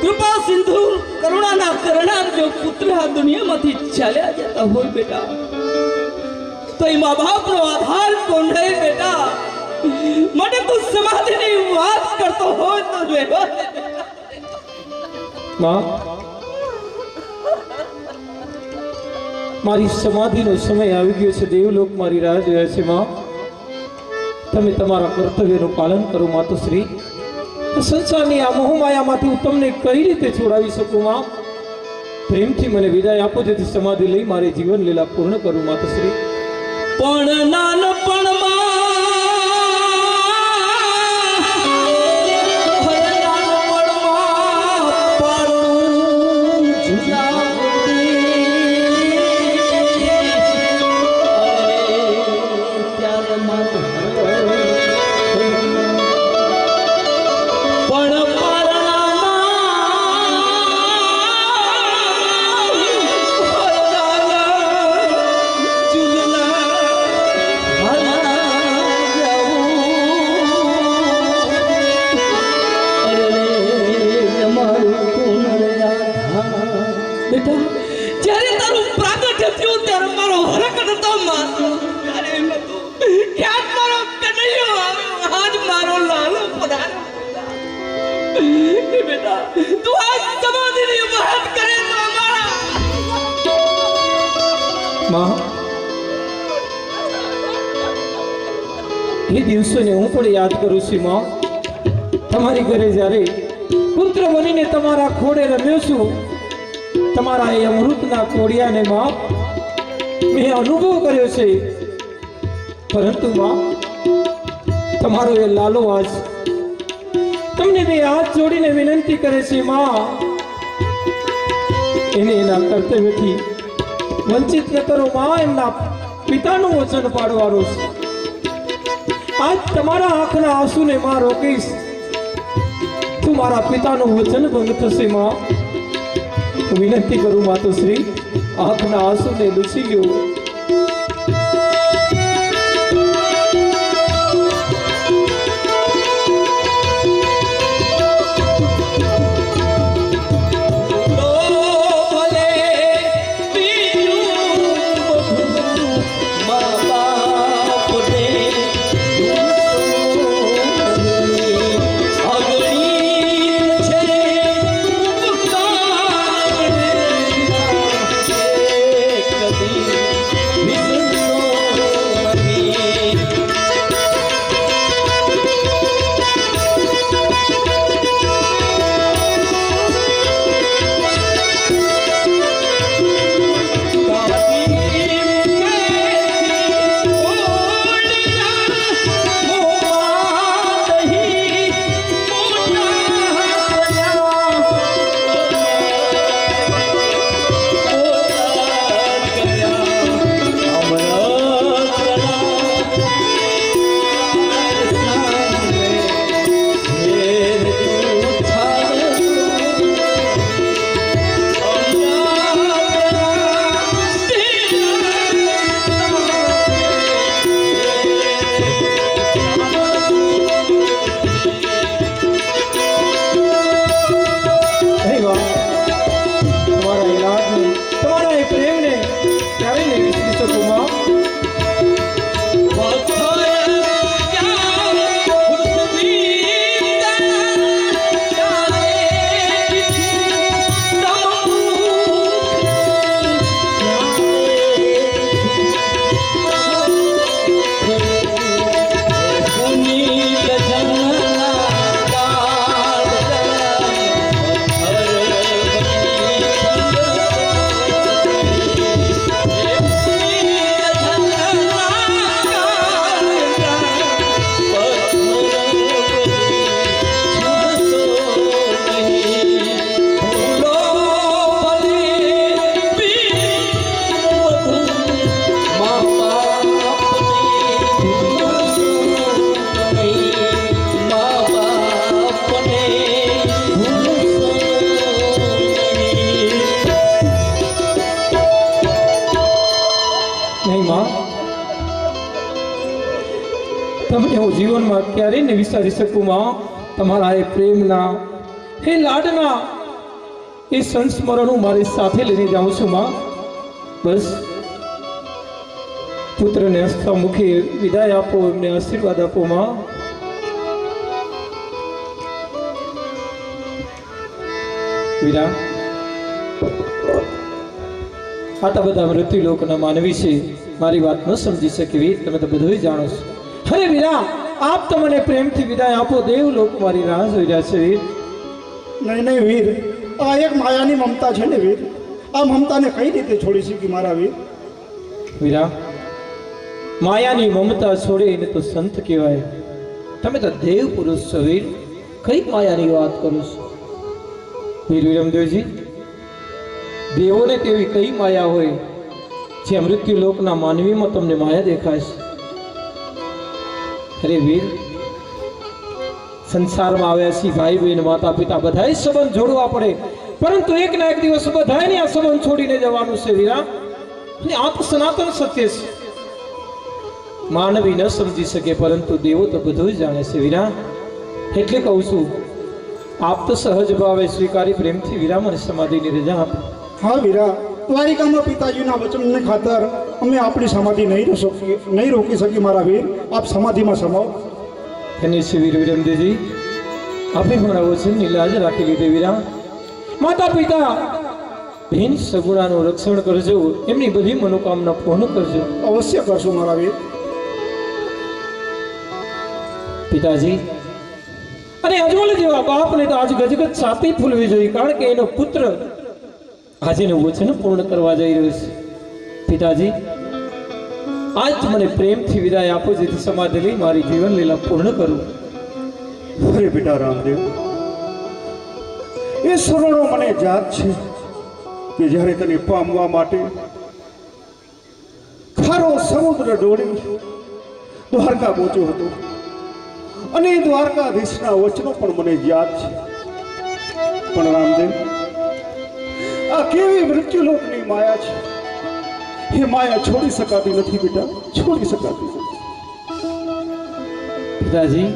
S5: કૃપા સિંધુ કરુણાના કરનાર જો પુત્ર આ દુનિયામાંથી ચાલ્યા જતા હોય બેટા, તો એ મા બાપનો આધાર કોણ રહે બેટા? મને તું સમાધિની વાત કરતો હોય તો રહેવા દે
S1: માં. મારી સમાધિનો સમય આવી ગયો છે. દેવલોક મારી રાહ જોયા છે માં. તમે તમારા કર્તવ્યનું પાલન કરો માતુશ્રી. સંસારની આ મોહમાયામાંથી હું તમને કઈ રીતે છોડાવી શકું માં? પ્રેમથી મને વિદાય આપો જેથી સમાધિ લઈ મારી જીવન લીલા પૂર્ણ કરું માતુશ્રી.
S5: પણ નાનપણમાં
S1: એ દિવસોને હું પણ યાદ કરું છું માં. તમારી ઘરે જ્યારે પુત્ર બનીને તમારા ખોડે રમ્યો છું, તમારા એ અમૃતના કોડિયાને માં મેં અનુભવ કર્યો છે. પરંતુ માં, તમારો એ લાલો આજ તમને બે હાથ જોડીને વિનંતી કરે છે માં, એને એના કર્તવ્યથી વંચિત ન કરો માં. એમના પિતાનું વચન પાડવાનું છે. આજ તમારા આંખના આંસુને માં રોકીશ. તું મારા પિતાનું વચન ભંગ થશે માં. વિનંતી કરું માતુશ્રી, આંખના આંસુને લૂછી લ્યો. નહીં માં, તમને હું જીવનમાં ક્યારેય નહીં વિચારી શકું માં. તમારા એ પ્રેમના, એ લાડના, એ સંસ્મરણ હું મારી સાથે લઈને જાઉં છું માં. બસ પુત્રને હસતા મુખે વિદાય આપો, એમને આશીર્વાદ આપો માં. વીરા, આટલા બધા મૃત્યુ લોકના માનવી છે, મારી વાત ન સમજી શકે વીર, તમે તો બધું જાણો છો. અરે વીરા, આપ તો મને પ્રેમથી વિદાય આપો, દેવ લોક મારી રાહ જોઈ રહ્યા છે વીર.
S2: નહીં નહીં વીર, આ એક માયાની મમતા છે ને વીર. આ મમતાને કઈ રીતે છોડી શકી મારા વીર?
S1: વીરા, માયાની મમતા છોડે એને તો સંત કહેવાય. તમે તો દેવ પુરુષ છો વીર, કઈ માયાની વાત કરો છો વીર? વિરમદેવજી, દેવોને તેવી કઈ માયા હોય જે મૃત્યુ લોકના માનવીમાં તમને માયા દેખાય છે? અરે વીર, સંસારમાં આવ્યા છીએ ભાઈ બહેન માતા પિતા બધાય સંબંધ જોડવા પડે, પરંતુ એક ના એક દિવસ બધાને આ સંબંધ છોડીને જવાનું છે વીરા. અને આ તો સનાતન સત્ય છે, માનવી ન સમજી શકે પરંતુ દેવો તો બધું જ જાણે છે વીરા. એટલે કહું છું, આપ તો સહજ ભાવે સ્વીકારી પ્રેમથી વીરા મને સમાધિની રજા આપો.
S2: હા વીરા, દ્વારિકામાં પિતાજીના વચનને ખાતર અમે આપણી સમાધિ નહીં રોકી શકી મારા વીર. આપ સમાધિમાં સમાવો.
S1: એને છે વીર વિરમદેવજી, આપે મારા વચનની લાજ રાખી લીધી વીરા. માતા પિતા બહેન સગુણાનું રક્ષણ કરજો, એમની બધી મનોકામના પૂર્ણ કરજો.
S2: અવશ્ય કરશું મારા વીર.
S1: પિતાજી, અને અજમલ જેવા બાપને તો આજ ગજગજ છાતી ફૂલવી જોઈએ, કારણ કે એનો પુત્ર આજે એનું વચન પૂર્ણ કરવા જઈ રહ્યો છે. પિતાજી, આજ મને પ્રેમથી વિદાય આપો, જેથી સમાધિ લઈ મારી જીવન લીલા પૂર્ણ કરું.
S2: અરે બેટા રામદેવ, એ સરળો મને જાત છે કે જ્યારે તને પામવા માટે ખારો સમુદ્ર ડોળી દ્વારકા પહોંચ્યો હતો, અને એ દ્વારકાધીશના વચનો પણ મને યાદ છે. પણ રામદેવ, આ કેવી મૃત્યુલોકની માયા છે, એ માયા છોડી શકાતી નથી બેટા, છોડી શકાતી નથી.
S1: પિતાજી,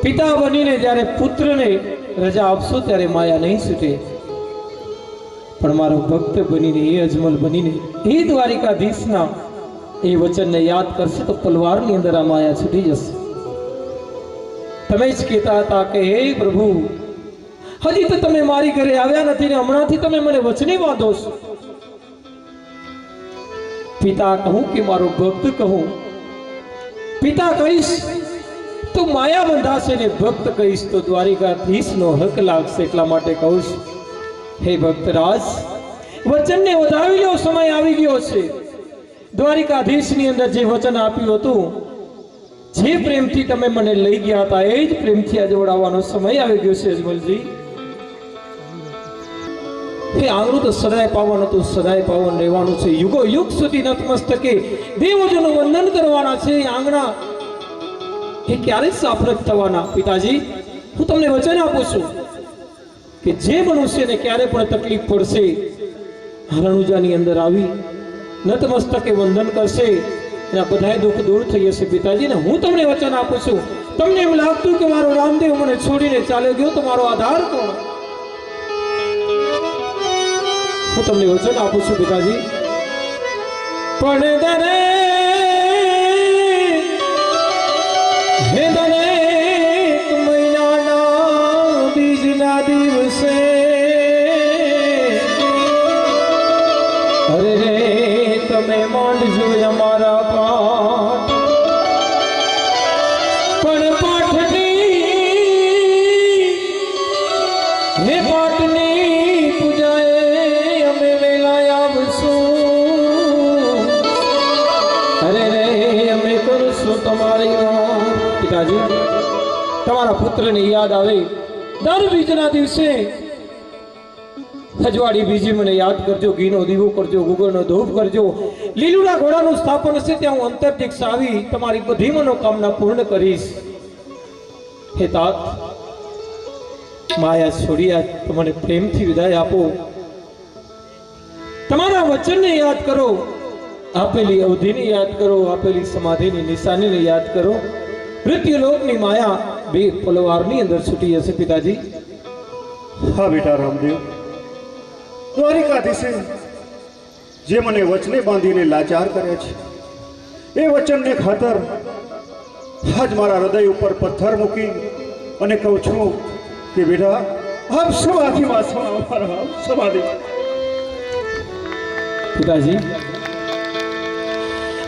S1: પિતા બનીને જ્યારે પુત્રને રજા આપશો ત્યારે માયા નહીં છૂટે, પણ મારો ભક્ત બનીને, એ અજમલ બનીને, એ દ્વારિકાધીશના એ વચનને યાદ કરશે તો પલવારની અંદર આ માયા છૂટી જશે. તમે જ કહેતા હતા કે હે પ્રભુ, હજી તો તમે મારી ઘરે આવ્યા નથી ને હમણાંથી તમે મને વચને બાંધો છો. પિતા કહું કે મારો ભક્ત કહું, પિતા કહીશ તો માયા બંધાશે ને ભક્ત કહીશ તો દ્વારિકાધીશનો હક લાગશે. એટલા માટે કહું છું, હે ભક્તરાજ, વચનને વધાવી લો, સમય આવી ગયો છે. દ્વારિકાધીશની અંદર જે વચન આપ્યું હતું, જે પ્રેમથી તમે મને લઈ ગયા હતા, એ જ પ્રેમથી આ જોડાવાનો સમય આવી ગયો છે. અજમલજી, એ આંગણું તો સદાય પાવન હતું, સદાય પાવન રહેવાનું છે. યુગો યુગ સુધી નતમસ્તકે દેવોજોનું વંદન કરવાના છે. એ આંગણા એ ક્યારેય સાફ નથી થવાના. પિતાજી, હું તમને વચન આપું છું કે જે મનુષ્યને ક્યારે પણ તકલીફ પડશે, રણુજાની અંદર આવી નતમસ્તકે વંદન કરશે, એના બધા દુઃખ દૂર થઈ જશે. પિતાજી, ને હું તમને વચન આપું છું, તમને એમ લાગતું કે મારો રામદેવ મને છોડીને ચાલ્યો ગયો, તો મારો આધાર કોણ? હું તમને વચન આપું છું પિતાજી, પણ દરેક મહિનાના બીજના દિવસે અરે રે તમે માંડજો અમારા પાઠ, પણ પાઠની પૂજાએ અમે વેલા આવશું. અરે રે અમે કરશું તમારી વાત. પિતાજી, તમારા પુત્રને યાદ આવે દર બીજના દિવસે અજવાળી બીજી મને યાદ કરજો, ઘીનો દીવો કરજો, ગુગળનો ધૂપ કરજો, લીલુડા ઘોડાનું સ્થાપન હશે ત્યાં હું અંતરદીક્ષ આવી તમારી બધી મનોકામના પૂર્ણ કરીશ. હે તાત, માયા છોડી આજ તમને પ્રેમથી વિદાય આપો. તમારા વચનને યાદ કરો, આપેલી અવધિને યાદ કરો, આપેલી સમાધિની નિશાનીને યાદ કરો. મૃત્યુલોકની માયા બે પલવારની અંદર છૂટી હશે પિતાજી.
S2: હા બેટા રામદેવ, દ્વારિકાધીશે જે મને વચને બાંધીને લાચાર કર્યા છે એ વચનને ખાતર આજ મારા હૃદય ઉપર પથ્થર મૂકી અને કહું છું કે બેટા આપ સમાધિમાં સમાધિ.
S1: પિતાજી,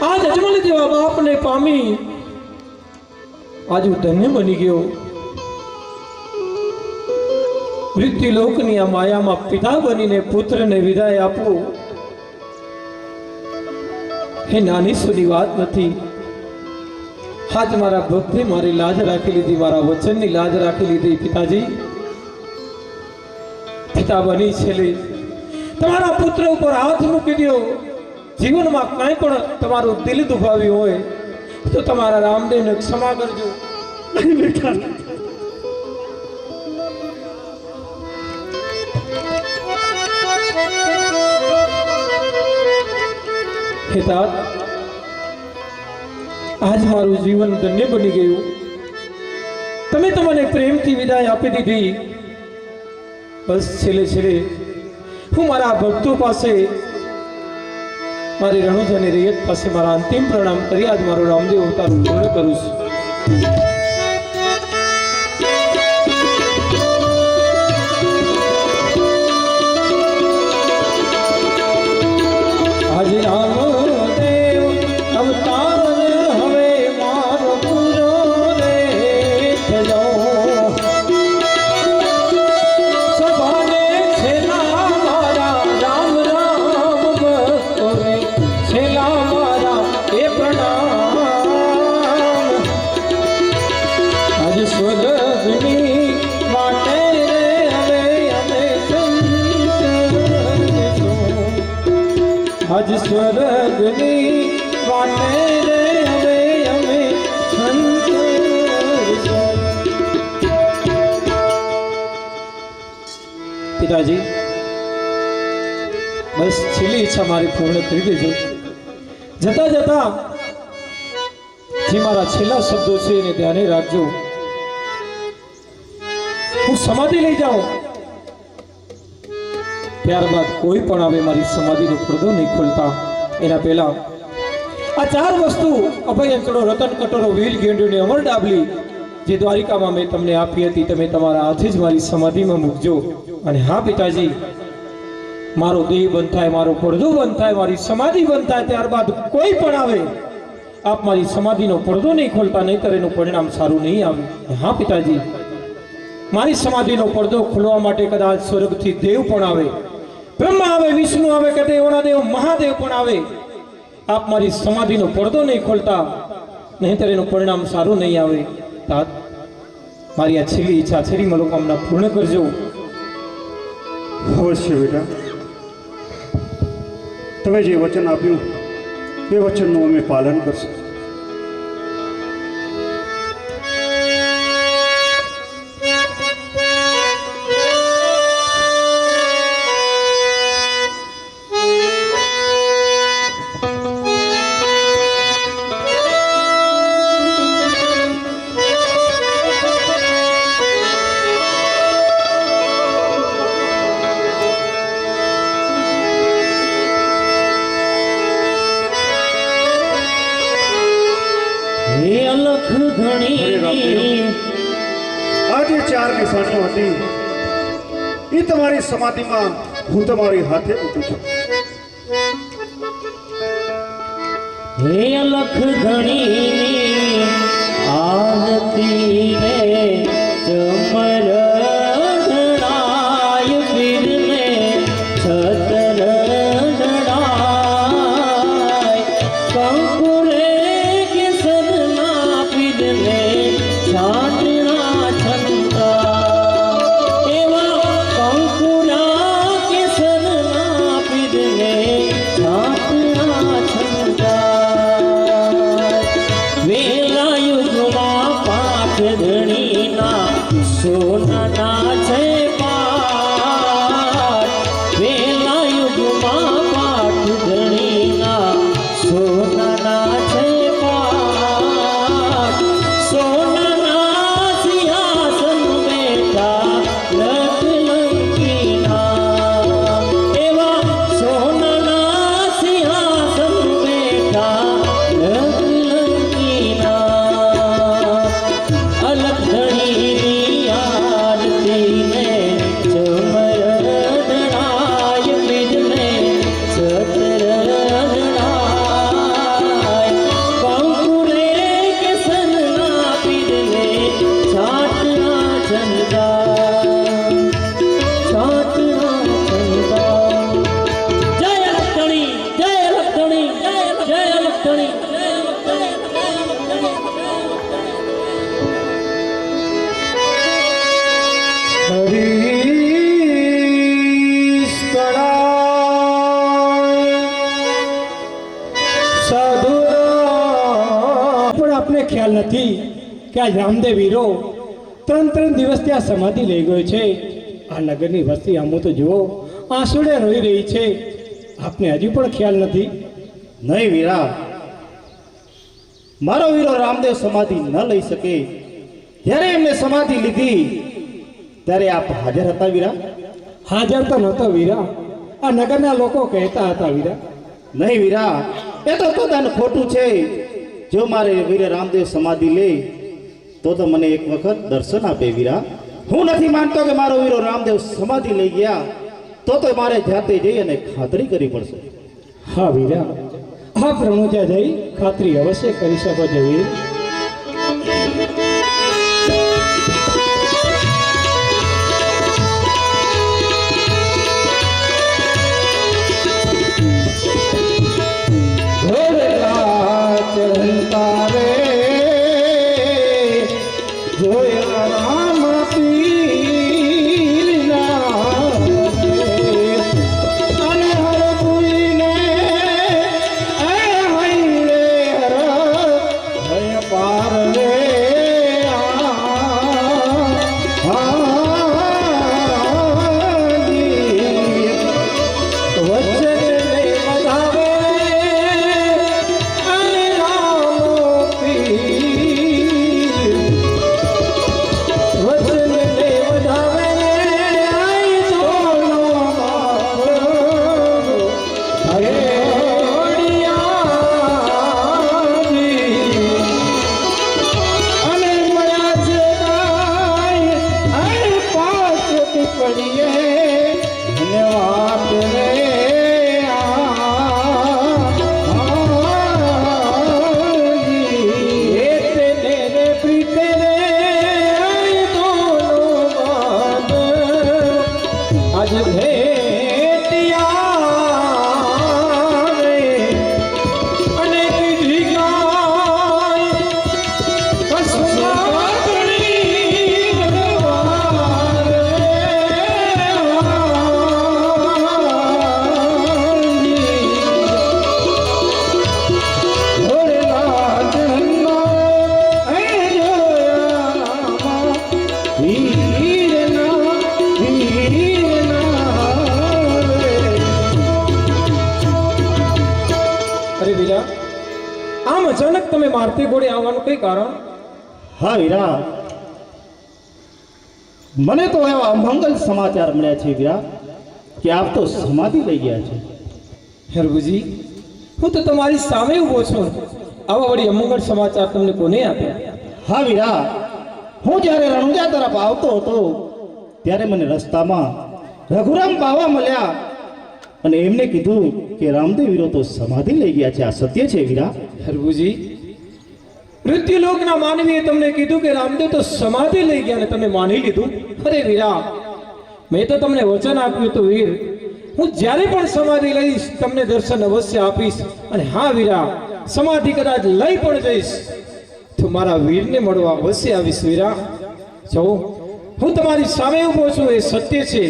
S1: આજ અજમલ જેવા બાપને પામી આજ હું ધન્ય બની ગયો. મૃત્યુલોકની આ માયામાં પિતા બનીને પુત્રને વિદાય આપવું એ નાની સુની વાત નથી. આજ મારા ભક્તે મારી લાજ રાખી લીધી, મારા વચનની લાજ રાખી લીધી. પિતાજી, પિતા બની છેલ્લે તમારા પુત્ર ઉપર હાથ મૂકી દો. જીવનમાં કાંઈ પણ તમારું દિલ દુભાવ્યું હોય તો તમારા રામદેવને ક્ષમા કરજો.
S2: બેટા
S1: હે તાત, આજ મારું જીવન ધન્ય બની ગયું. તમે તમને પ્રેમથી વિદાય આપી દીધી. બસ છેલ્લે હું મારા ભક્તો પાસે, મારી રણુજાની રૈયત પાસે મારા અંતિમ પ્રણામ કરી આજ મારો રામદેવ અવતાર પૂર્ણ કરું છું. આજ રામદેવ અવતાર હવે મારો પૂરો રે થયો. સભાને છેલ્લા મારા રામ રામ ભક્તો રે, છેલ્લા મારા એ પ્રણામ. આજ સ્વર્ગની માટે રે હવે અમે સંતરીશું. આજ સ્વર્ગની વાટે રે હવે અમે સંતરીશું. પિતાજી, બસ છેલ્લી ઈચ્છા મારી પૂર્ણ કરી દેજો. જતા જતા જે મારા છેલ્લા શબ્દો છે એને ધ્યાને રાખજો. હું સમાધિ લઈ જાઉં ત્યારબાદ કોઈ પણ આવે મારી સમાધિનો પડદો નહીં ખોલતા. એના પહેલા આ ચાર વસ્તુ અભય અંચળો, રતન કટોરો, વીલ ગેંડુની અમર ડાબલી જે દ્વારિકામાં મેં તમને આપી હતી, તમે તમારા હાથે જ મારી સમાધિમાં મૂકજો. અને હા પિતાજી, મારો દેહ બંધ થાય, મારો પડદો બંધ થાય, મારી સમાધિ બંધ થાય ત્યારબાદ કોઈ પણ આવે આપ મારી સમાધિનો પડદો નહીં ખોલતા, નહીંતર એનું પરિણામ સારું નહીં આવે. હા પિતાજી, મારી સમાધિનો પડદો ખોલવા માટે કદાચ સ્વર્ગથી દેવ પણ આવે, બ્રહ્મા આવે, વિષ્ણુ આવે, કે દેવોના દેવ મહાદેવ પણ આવે. આપ મારી સમાધિનો પડદો નહીં ખોલતા, નહીંતર એનું પરિણામ સારું નહીં આવે. તાત, મારી આ છેલ્લી ઈચ્છા, છેલ્લી મનોકામના પૂર્ણ કરજો.
S2: અવશ્ય બેટા, તમે જે વચન આપ્યું એ વચનનું અમે પાલન કરશું.
S5: હે અલખ ઘણી
S2: આ જે ચાર નિશાનીઓ હતી એ તમારી સમાધિમાં હું તમારી હાથે મૂકું છું.
S5: હે અલખ ઘણી આરતી રે ચમર ધણાય પીરને છતર ધણાય કંકુરે કે સદના પીરને છાટના છંતા એવા કંકુરા કે
S1: આપને ખ્યાલ નથી કે આજ રામદેવ વીરો 3 દિવસથી આ સમાધિ લઈ ગયો છે. આ નગરની વસ્તી આમો તો જુઓ, આંસુડે રોઈ રહી છે. આપને હજુ પણ ખ્યાલ નથી?
S2: નહીં વીરા, મારો વીરો રામદેવ સમાધિ ન લઈ શકે. જ્યારે એમને સમાધિ લીધી ત્યારે આપ હાજર હતા વીરા?
S1: હાજર તો નહોતો વીરા, આ નગરના લોકો કહેતા હતા વીરા.
S2: નહીં વીરા, એ તો તદ્દન ખોટું છે. જો મારે વીરે રામદેવ સમાધિ લે તો મને એક વખત દર્શન આપે વીરા. હું નથી માનતો કે મારો વીરો રામદેવ સમાધિ લઈ ગયા, તો મારે જાતે જઈ અને ખાતરી કરવી પડશે.
S1: હા વીરા, આપ રણુજા જઈ ખાતરી અવશ્ય કરી શકો છો વીર. આમ અચાનક તમે મારતી ઘોડે આવવાનું કઈ કારણ?
S2: હા વીરા, મને તો એવા અમંગલ સમાચાર મળ્યા છે વીરા કે આપ તો સમાધિ લઈ ગયા છે.
S1: હરભુજી, હું તો તમારી સામે ઊભો છું. આવા વળી અમંગળ સમાચાર તમને કોને આપ્યા?
S2: હા વીરા, હું જ્યારે રણુજા તરફ આવતો હતો ત્યારે મને રસ્તામાં રઘુરામ બાવા મળ્યા અને એમને કીધું કે રામદેવ વીરો તો સમાધિ લઈ ગયા છે. આ સત્ય છે વીરા?
S1: હરભુજી, મૃત્યુલોકના માનવીએ તમને કીધું કે રામદેવ તો સમાધિ લઈ ગયા ને તમે માની લીધું? અરે વીરા, મેં તો તમને વચન આપ્યું હતું વીર, હું જ્યારે પણ સમાધિ લઈશ તમને દર્શન અવશ્ય આપીશ. અને હા વીરા, સમાધિ કદાચ લઈ પણ જઈશ તો મારા વીરને મળવા અવશ્ય આવીશ વીરા. જો હું તમારી સામે ઊભો છું એ સત્ય છે.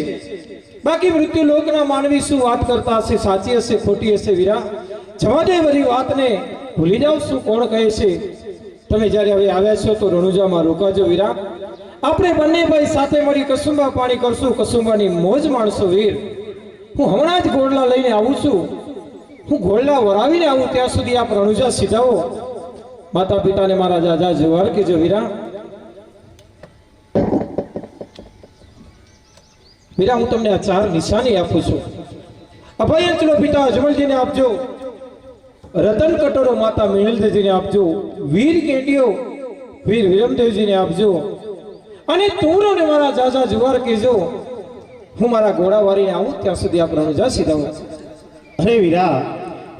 S1: બાકી મૃત્યુ લોકના માનવી શું વાત કરતા હશે, સાચી હશે ખોટી હશે વીરા, જવા દે બધી વાતને, ભૂલી જાઓ શું કોણ કહે છે. તમે જ્યારે હવે આવ્યા છો તો રણુજામાં રોકાજો વીરા. આપણે બંને ભાઈ સાથે મળી કસુંબા પાણી કરશું, કસુંબાની મોજ માણશું વીર. હું હમણાં જ ઘોડલા લઈને આવું છું. હું ઘોડલા વરાવીને આવું ત્યાં સુધી આપ રણુજા સીધાવો. માતા પિતાને મારા જાજા જુવાર કહેજો વીરા. વીરા, હું તમને આ 4 નિશાની આપું છું. અભયંચલો પિતા અજમલજીને આપજો, રતન કટોરો માતા મેણલદેવજીને આપજો, વીર કેટીઓ વીર વિરમદેવજીને આપજો, અને તુરોને મારા જાજા જુવાર કહેજો. હું મારા ઘોડા વારીને આવું ત્યાં સુધી આપ રણુજા સીધાવો.
S2: અરે વીરા,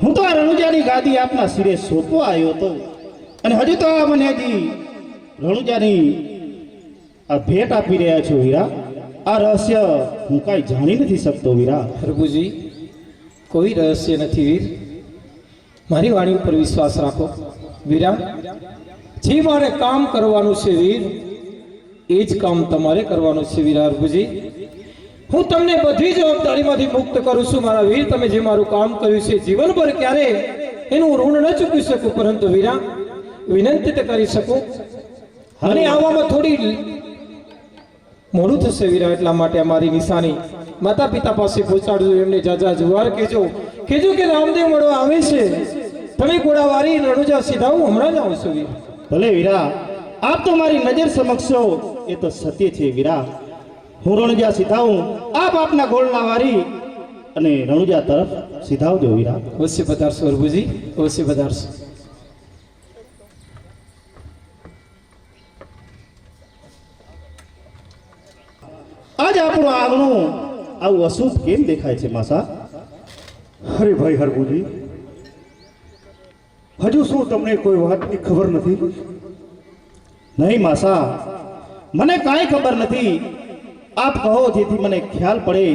S2: હું તો આ રણુજાની ગાદી આપના શિરે સોંપવા આવ્યો હતો અને હજુ તો આ મને હજી રણુજાની આ ભેટ આપી રહ્યા છો વીરા. આ રહસ્ય હું કાંઈ જાણી નથી શકતો વીરા.
S1: હરભુજી, કોઈ રહસ્ય નથી વીર, મારી વાણી ઉપર વિશ્વાસ રાખો વીરા. જે મારે કામ કરવાનું છે વીર, એ જ કામ તમારે કરવાનું છે વીરા. હરભુજી, હું તમને બધી જવાબદારીમાંથી મુક્ત કરું છું મારા વીર. તમે જે મારું કામ કર્યું છે જીવનભર ક્યારે એનું ઋણ ન ચૂકવી શકું, પરંતુ વીરા વિનંતી તો કરી શકું અને આવવામાં થોડી મોડું થશે વીરા, એટલા માટે અમારી નિશાની માતા પિતા પાસે પહોંચાડજો, એમને જાજા જુવાર કહેજો કે રામદેવ મળવા આવે છે, તમે ઘોડાવારી રણુજા સીધા હું હમણાં જ આવું છું વીર.
S6: ભલે વીરા, આપ તો મારી નજર સમક્ષ છો એ તો સત્ય છે વીરા. હું રણુજા સીધાવું, આપ આપના ગોળના વારી અને રણુજા તરફ સીધાવજો વીરા.
S1: અવશ્ય પધારશો હરભુજી, અવશ્ય પધારશો.
S6: આજ આપણું આંગણું આવું અશુદ્ધ કેમ દેખાય છે માસા?
S2: અરે ભાઈ હરભુજી, હજુ શું તમને કોઈ વાતની ખબર નથી?
S6: નહીં માસા, મને કાંઈ ખબર નથી. આપ કહો જેથી મને ખ્યાલ પડે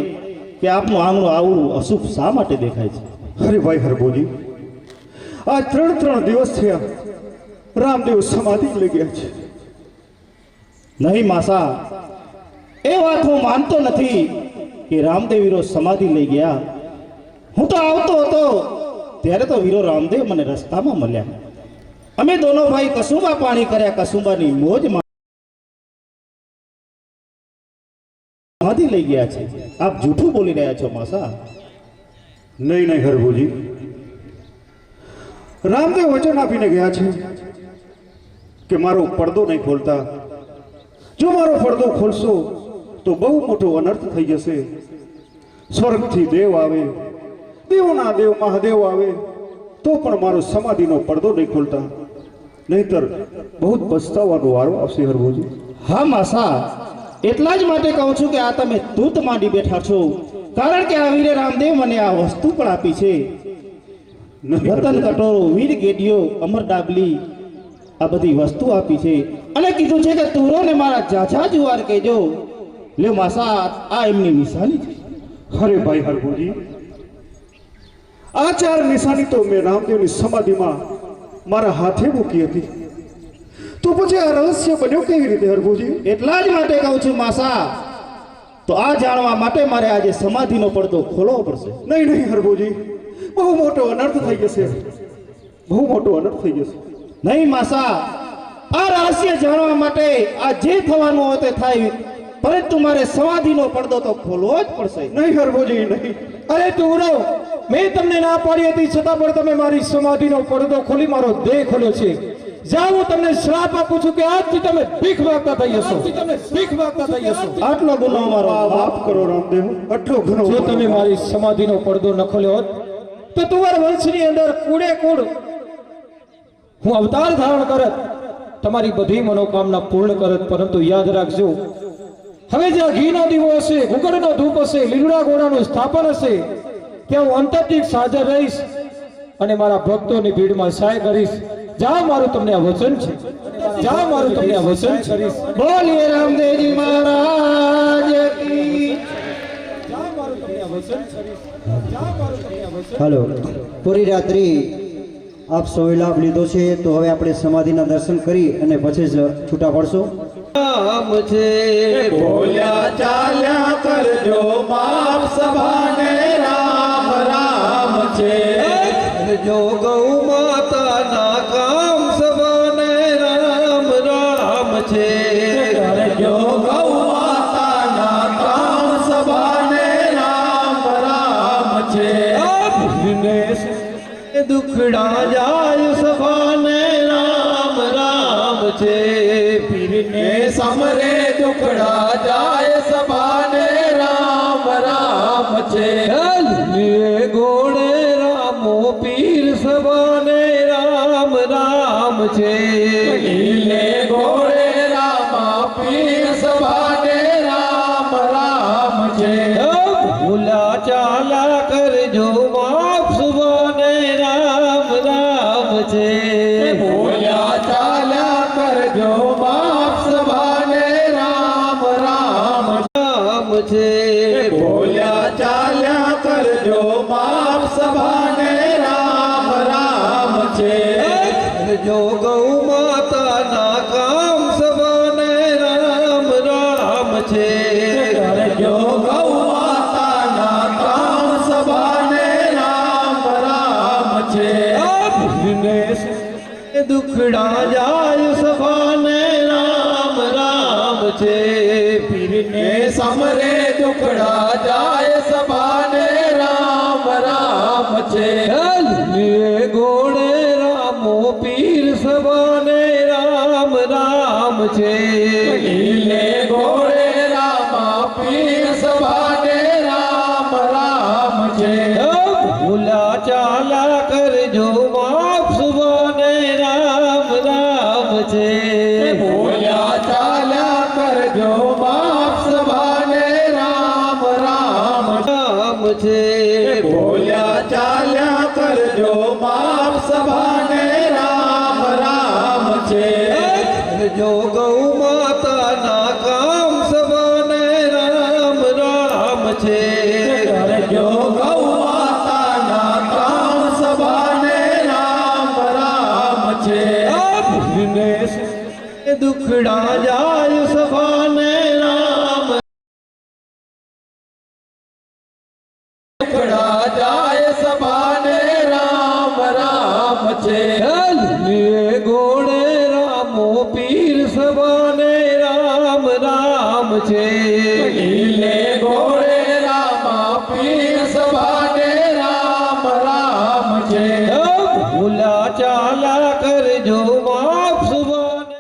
S6: કે આપનું આંગણું આવું અશુભ શા માટે દેખાય છે.
S2: અરે ભાઈ હરભુજી, આ 3 દિવસ થયા રામદેવ સમાધિ લઈ ગયા છે.
S6: નહીં માસા, એ વાત હું માનતો નથી કે રામદેવ વીરો સમાધિ લઈ ગયા. હું તો આવતો હતો ત્યારે તો વીરો રામદેવ મને રસ્તામાં મળ્યા. અમે દોનો ભાઈ કસુંબા પાણી કર્યા, કસુંબાની મોજ સમાધિ લઈ ગયા છે. આપ જૂઠું બોલી રહ્યા છો માસા.
S2: નહીં હરભુજી, રામદેવ વચન આપીને ગયા છે કે મારો પડદો નહીં ખોલતા. જો મારો પડદો ખોલશો તો બહુ મોટો અનર્થ થઈ જશે. સ્વર્ગથી દેવ આવે, દેવોના દેવ મહાદેવ આવે તો પણ મારો સમાધિનો પડદો નહીં ખોલતા, નહીતર બહુ જ પસ્તાવાનો વારો આવશે હરભુજી.
S6: હા માસા, એટલા જ માટે કહું છું કે આ તમે તૂત માંડી બેઠા છો, કારણ કે આ વીરે રામદેવ મને આ વસ્તુ પણ આપી છે. રતન કટોરો, વીર ગેડીઓ, અમર ડાબલી, આ બધી વસ્તુ આપી છે અને કીધું છે કે તુરોને મારા જાજા જુવાર કહેજો. લ્યો માસા, આ એમની નિશાની છે.
S2: અરે ભાઈ હરભુજી, આ 4 નિશાની તો મેં રામદેવની સમાધિમાં મારા હાથે મૂકી હતી, તો પછી આ રહસ્ય બન્યો કેવી રીતે હરભુજી?
S6: એટલા જ માટે કહું છું માસા, તો આ જાણવા માટે મારે આજે સમાધિનો પડદો ખોલવો પડશે.
S2: નહીં હરભુજી, બહુ મોટો અનર્થ થઈ જશે, બહુ મોટો અનર્થ થઈ જશે.
S6: નહીં માસા, આ રહસ્ય જાણવા માટે આ જે થવાનું હોય તે થાય, પરંતુ મારે સમાધિનો પડદો તો ખોલવો જ પડશે.
S2: નહીં હરભુજી, નહીં.
S1: અરે તુરો, મેં તમને ના પાડી હતી છતાં પણ તમે મારી સમાધિનો પડદો ખોલી મારો દેહ ખોલ્યો છે. જાઓ, હું તમને શ્રાપ આપું છું કે આજથી તમે ભીખ માંગતા થઈ જશો, ભીખ માંગતા થઈ જશો.
S6: આટલો ગુનો મારો
S2: માફ કરો રામદેવ, આટલો ઘણો
S1: જો તમે મારી સમાધિનો પડદો ન ખોલ્યો હોત તો તુવાર વંશની અંદર કુડે કુડ હું અવતાર ધારણ કરત, તમારી બધી મનોકામના પૂર્ણ કરત. પરંતુ યાદ રાખજો, હવે જ્યાં ઘીનો દીવો હશે, ગુગળનો ધૂપ હશે, લીલુડા ઘોડાનું સ્થાપન હશે, ત્યાં હું અંતરથી હાજર રહીશ અને મારા ભક્તોની ભીડમાં સહાય કરીશ. જાઓ, મારું તમને આ વચન છે. જાઓ, મારું તમને આ વચન કરીશ.
S6: બોલીએ રામદેવજી મહારાજ કી.
S1: જાઓ, મારું તમને આ વચન કરીશ. જાઓ, મારું તમને આ વચન.
S7: હાલો, પૂરી રાત્રિ આપ સૌએ લાભ લીધો છે, તો હવે આપણે સમાધિના દર્શન કરી અને પછી જ છૂટા પડશો.
S1: રામ છે બોલ્યા ચાલ્યા કરજો માપ સભાને, રામ રામ છે જો ગૌ માતાના કામ સભાને, રામ રામ છે જો ગૌ માતાના કામ સભાને, રામ રામ છે દુખડા જાય સભાને, રામ રામ છે પીરને સમરે દુખડા જાય સભાને, રામ રામ છે ગોળે રામો પીર સભાને, રામ રામ છે ગોળે રામા પીર સભાને, રામ રામ છે ભૂલા ચાલા કરજો માફ સુભાને, રામ રામ છે ભૂલા ચાલા કરજો માફ સભાને, રામ રામ છે ભૂલા ચાલ્યા કરજો માફ સભાને, રામ રામ છે જો ગૌ માતાના કામ સભાને, રામ રામ છે જો ગૌ માતાના કામ સભાને, રામ રામ છે દુખડા જાય સભાને રામ રામ છે પીરને સમરે દુખડા જાય સભાને રામ રામ છે લીલે ઘોડે રામો પીર સભાને રામ રામ છે લીલે ઘોડે રામા પીર સભાને રામ રામ છે ભૂલા ચાલા કરજો માફ સુભાને રામ રામ છે ભૂલા ચાલા કરજો માફ સભાને રામ રામ રામ છે ભૂલા ચાલ્યા કરજો માફ સભાને રામ રામ છે જો ગૌ માતાના કામ સભાને રામ રામ છે જો ગૌ માતાના કામ સભાને રામ રામ છે દુખડા જાય સભાને રામ દુખડા જાય સભાને રામ રામ છે લીલે ઘોડે રામો પીર સભાને રામ રામ છે લીલે ઘોડે રામા પીર સભા